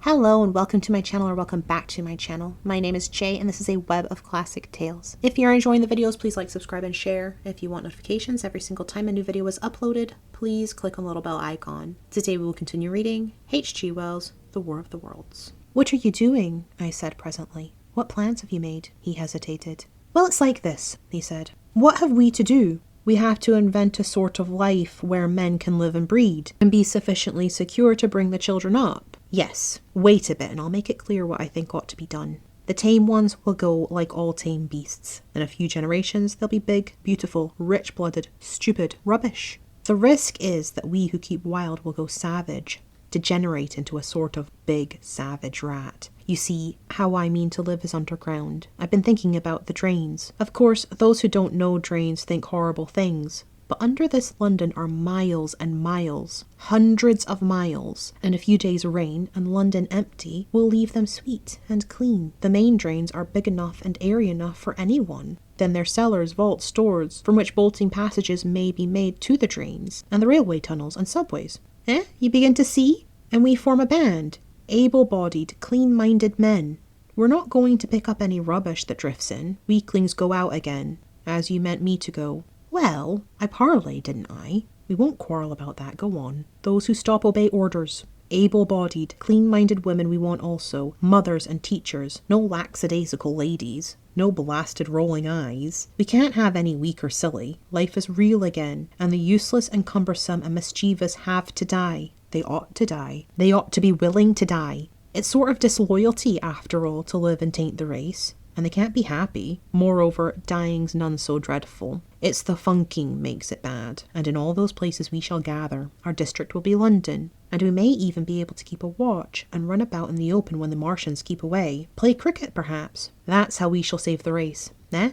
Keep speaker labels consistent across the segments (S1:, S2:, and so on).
S1: Hello and welcome to my channel, or welcome back to my channel. My name is Jay and this is a web of classic tales. If you're enjoying the videos, please like, subscribe, and share. If you want notifications every single time a new video is uploaded, please click on the little bell icon. Today we will continue reading H.G. Wells' The War of the Worlds. What are you doing? I said presently. What plans have you made? He hesitated. Well, it's like this, he said. What have we to do? We have to invent a sort of life where men can live and breed, and be sufficiently secure to bring the children up. Yes, wait a bit and I'll make it clear what I think ought to be done. The tame ones will go like all tame beasts. In a few generations they'll be big, beautiful, rich-blooded, stupid, rubbish. The risk is that we who keep wild will go savage, degenerate into a sort of big savage rat. You see, how I mean to live is underground. I've been thinking about the drains. Of course, those who don't know drains think horrible things. But under this London are miles and miles, hundreds of miles, and a few days' rain and London empty will leave them sweet and clean. The main drains are big enough and airy enough for anyone. Then there's cellars, vaults, stores, from which bolting passages may be made to the drains, and the railway tunnels and subways. You begin to see? And we form a band. Able-bodied, clean-minded men. We're not going to pick up any rubbish that drifts in. Weaklings go out again, as you meant me to go. Well, I parleyed, didn't I? We won't quarrel about that, go on. Those who stop obey orders. Able-bodied, clean-minded women we want also. Mothers and teachers. No lackadaisical ladies. No blasted rolling eyes. We can't have any weak or silly. Life is real again, and the useless and cumbersome and mischievous have to die. They ought to die. They ought to be willing to die. It's sort of disloyalty, after all, to live and taint the race. And they can't be happy. Moreover, dying's none so dreadful. It's the funking makes it bad, and in all those places we shall gather. Our district will be London, and we may even be able to keep a watch, and run about in the open when the Martians keep away. Play cricket, perhaps. That's how we shall save the race.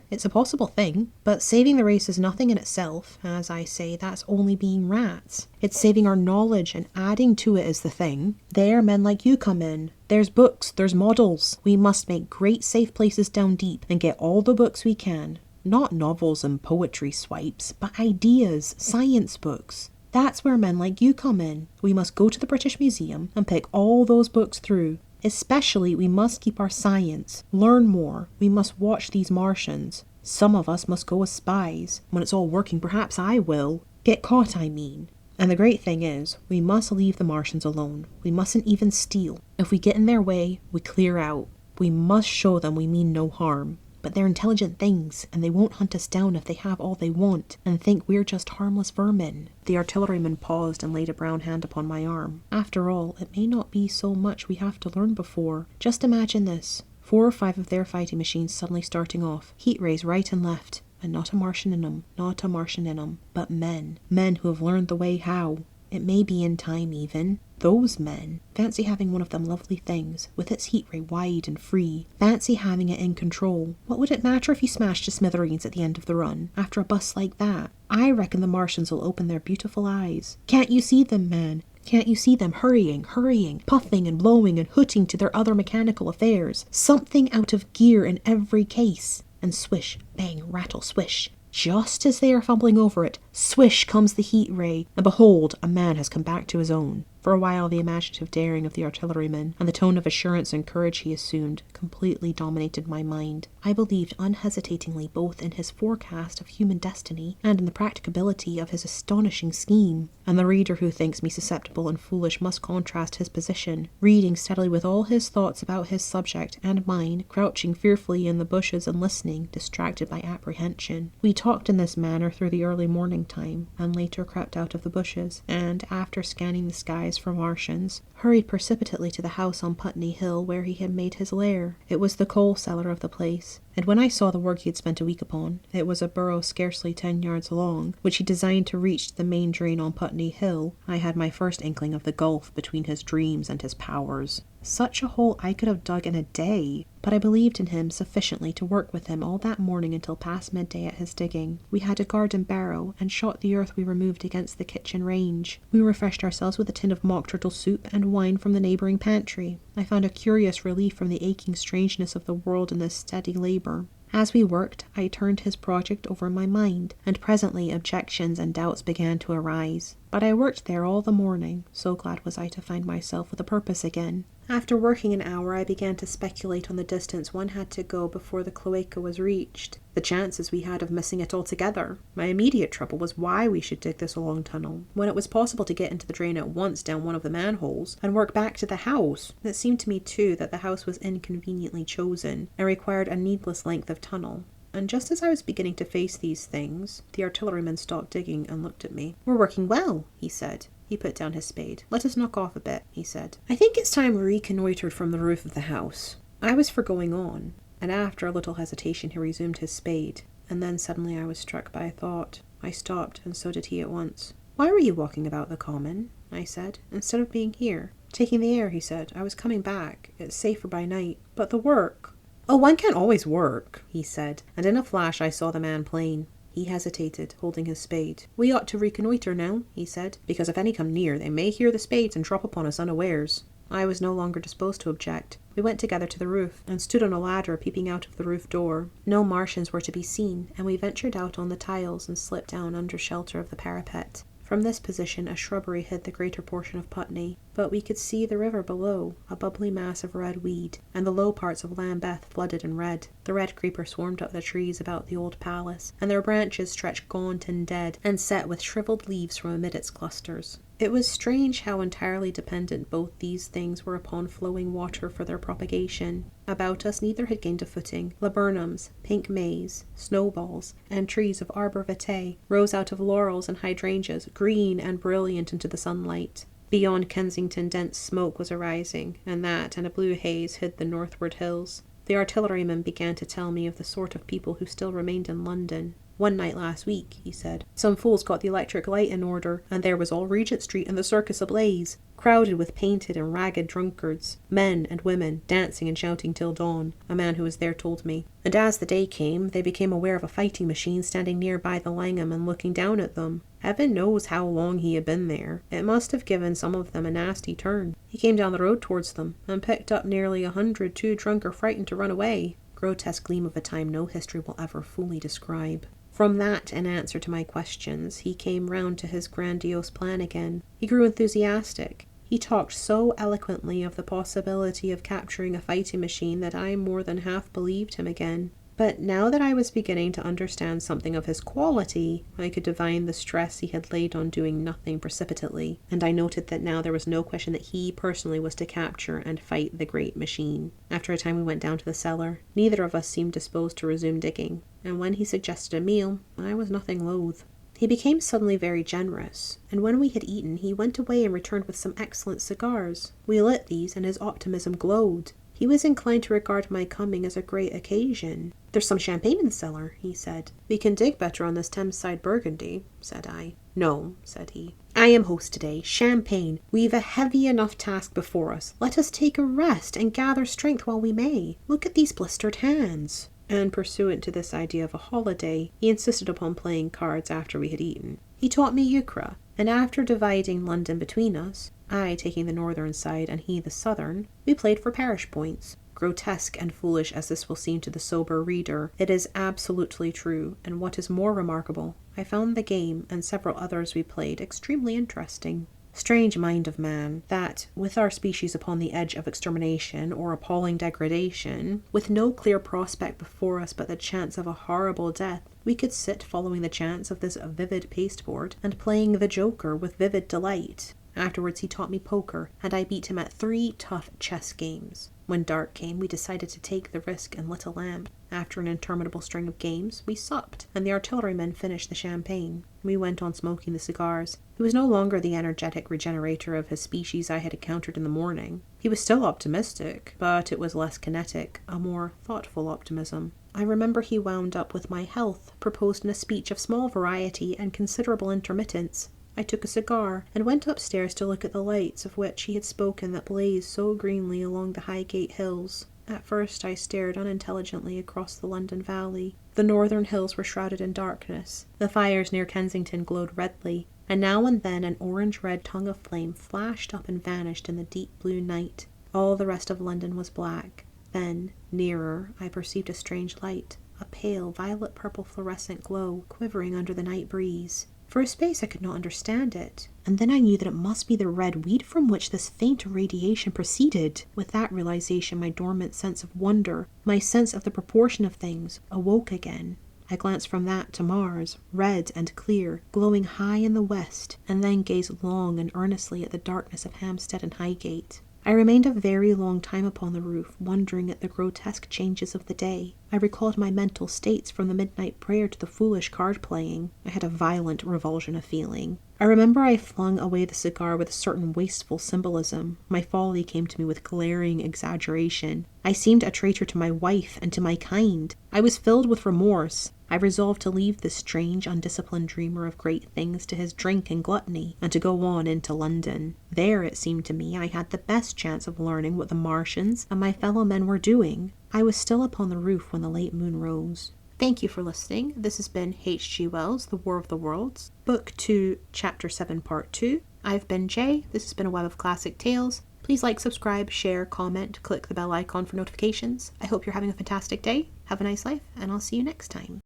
S1: It's a possible thing, but saving the race is nothing in itself. As I say, that's only being rats. It's saving our knowledge, and adding to it is the thing. There men like you come in. There's books, there's models. We must make great safe places down deep, and get all the books we can. Not novels and poetry swipes, but ideas, science books. That's where men like you come in. We must go to the British Museum and pick all those books through. Especially, we must keep our science. Learn more. We must watch these Martians. Some of us must go as spies. When it's all working, perhaps I will. Get caught, I mean. And the great thing is, we must leave the Martians alone. We mustn't even steal. If we get in their way, we clear out. We must show them we mean no harm. But they're intelligent things, and they won't hunt us down if they have all they want, and think we're just harmless vermin. The artilleryman paused and laid a brown hand upon my arm. After all, it may not be so much we have to learn before. Just imagine this. 4 or 5 of their fighting machines suddenly starting off. Heat rays right and left. And not a Martian in 'em. Not a Martian in 'em. But men. Men who have learned the way how. It may be in time even. Those men. Fancy having one of them lovely things, with its heat ray wide and free. Fancy having it in control. What would it matter if you smashed to smithereens at the end of the run, after a bust like that? I reckon the Martians will open their beautiful eyes. Can't you see them, man? Can't you see them hurrying, puffing and blowing and hooting to their other mechanical affairs? Something out of gear in every case. And swish, bang, rattle, swish. Just as they are fumbling over it, swish comes the heat ray, and behold, a man has come back to his own. For a while the imaginative daring of the artilleryman, and the tone of assurance and courage he assumed, completely dominated my mind. I believed unhesitatingly both in his forecast of human destiny, and in the practicability of his astonishing scheme. And the reader who thinks me susceptible and foolish must contrast his position, reading steadily with all his thoughts about his subject, and mine, crouching fearfully in the bushes and listening, distracted by apprehension. We talked in this manner through the early morning time, and later crept out of the bushes, and, after scanning the skies for Martians, hurried precipitately to the house on Putney Hill where he had made his lair. It was the coal cellar of the place, and when I saw the work he had spent a week upon, it was a burrow scarcely 10 yards long, which he designed to reach the main drain on Putney Hill, I had my first inkling of the gulf between his dreams and his powers. Such a hole I could have dug in a day, but I believed in him sufficiently to work with him all that morning until past midday at his digging. We had a garden barrow, and shot the earth we removed against the kitchen range. We refreshed ourselves with a tin of mock turtle soup and wine from the neighbouring pantry. I found a curious relief from the aching strangeness of the world in this steady labour. As we worked, I turned his project over in my mind, and presently objections and doubts began to arise. but I worked there all the morning, so glad was I to find myself with a purpose again. After working an hour, I began to speculate on the distance one had to go before the cloaca was reached, the chances we had of missing it altogether. My immediate trouble was why we should dig this long tunnel, when it was possible to get into the drain at once down one of the manholes and work back to the house. It seemed to me too that the house was inconveniently chosen and required a needless length of tunnel. And just as I was beginning to face these things, the artilleryman stopped digging and looked at me. "We're working well," he said. He put down his spade. "Let us knock off a bit," he said. I think it's time we reconnoitred from the roof of the house. I was for going on, and after a little hesitation he resumed his spade, and then suddenly I was struck by a thought. I stopped, and so did he at once. "Why were you walking about the common?" I said, "instead of being here?" "Taking the air," he said. "I was coming back. It's safer by night." "But the work?" "Oh, one can't always work," he said, and in a flash I saw the man plain. He hesitated, holding his spade. "We ought to reconnoitre now," he said, "because if any come near, they may hear the spades and drop upon us unawares." I was no longer disposed to object. We went together to the roof, and stood on a ladder peeping out of the roof door. No Martians were to be seen, and we ventured out on the tiles and slipped down under shelter of the parapet. From this position a shrubbery hid the greater portion of Putney, but we could see the river below, a bubbly mass of red weed, and the low parts of Lambeth flooded in red. The red creeper swarmed up the trees about the old palace, and their branches stretched gaunt and dead, and set with shriveled leaves from amid its clusters. It was strange how entirely dependent both these things were upon flowing water for their propagation. About us neither had gained a footing. Laburnums, pink maize, snowballs, and trees of arbor vitae rose out of laurels and hydrangeas, green and brilliant into the sunlight. Beyond Kensington dense smoke was arising, and that and a blue haze hid the northward hills. The artilleryman began to tell me of the sort of people who still remained in London. "One night last week," he said, "some fools got the electric light in order, and there was all Regent Street and the Circus ablaze, crowded with painted and ragged drunkards, men and women, dancing and shouting till dawn," a man who was there told me. "And as the day came, they became aware of a fighting machine standing near by the Langham and looking down at them. Heaven knows how long he had been there. It must have given some of them a nasty turn. He came down the road towards them, and picked up nearly 100 too drunk or frightened to run away." Grotesque gleam of a time no history will ever fully describe. From that, in answer to my questions, he came round to his grandiose plan again. He grew enthusiastic. He talked so eloquently of the possibility of capturing a fighting machine that I more than half believed him again. But now that I was beginning to understand something of his quality, I could divine the stress he had laid on doing nothing precipitately, and I noted that now there was no question that he personally was to capture and fight the great machine. After a time we went down to the cellar. Neither of us seemed disposed to resume digging, and when he suggested a meal, I was nothing loath. He became suddenly very generous, and when we had eaten, he went away and returned with some excellent cigars. We lit these, and his optimism glowed. He was inclined to regard my coming as a great occasion. "There's some champagne in the cellar," he said. "We can dig better on this Thameside Burgundy," said I. "No," said he. "I am host today. Champagne. We've a heavy enough task before us. Let us take a rest and gather strength while we may. Look at these blistered hands." And pursuant to this idea of a holiday, he insisted upon playing cards after we had eaten. He taught me euchre, and after dividing London between us, I taking the northern side and he the southern, we played for parish points. Grotesque and foolish as this will seem to the sober reader, it is absolutely true, and what is more remarkable, I found the game, and several others we played, extremely interesting. Strange mind of man, that, with our species upon the edge of extermination or appalling degradation, with no clear prospect before us but the chance of a horrible death, we could sit following the chance of this vivid pasteboard, and playing the joker with vivid delight. Afterwards he taught me poker, and I beat him at 3 tough chess games. When dark came, we decided to take the risk and lit a lamp. After an interminable string of games, we supped, and the artilleryman finished the champagne. We went on smoking the cigars. He was no longer the energetic regenerator of his species I had encountered in the morning. He was still optimistic, but it was less kinetic, a more thoughtful optimism. I remember he wound up with my health, proposed in a speech of small variety and considerable intermittence. I took a cigar, and went upstairs to look at the lights of which he had spoken that blazed so greenly along the Highgate hills. At first I stared unintelligently across the London valley. The northern hills were shrouded in darkness. The fires near Kensington glowed redly, and now and then an orange-red tongue of flame flashed up and vanished in the deep blue night. All the rest of London was black. Then, nearer, I perceived a strange light, a pale violet-purple fluorescent glow, quivering under the night breeze. For a space I could not understand it, and then I knew that it must be the red weed from which this faint radiation proceeded. With that realization, my dormant sense of wonder, my sense of the proportion of things, awoke again. I glanced from that to Mars, red and clear, glowing high in the west, and then gazed long and earnestly at the darkness of Hampstead and Highgate. I remained a very long time upon the roof, wondering at the grotesque changes of the day. I recalled my mental states from the midnight prayer to the foolish card playing. I had a violent revulsion of feeling. I remember I flung away the cigar with a certain wasteful symbolism. My folly came to me with glaring exaggeration. I seemed a traitor to my wife and to my kind. I was filled with remorse. I resolved to leave this strange, undisciplined dreamer of great things to his drink and gluttony, and to go on into London. There, it seemed to me, I had the best chance of learning what the Martians and my fellow men were doing. I was still upon the roof when the late moon rose. Thank you for listening. This has been H.G. Wells' The War of the Worlds, Book 2, Chapter 7, Part 2. I've been Jay. This has been a Web of Classic Tales. Please like, subscribe, share, comment, click the bell icon for notifications. I hope you're having a fantastic day. Have a nice life, and I'll see you next time.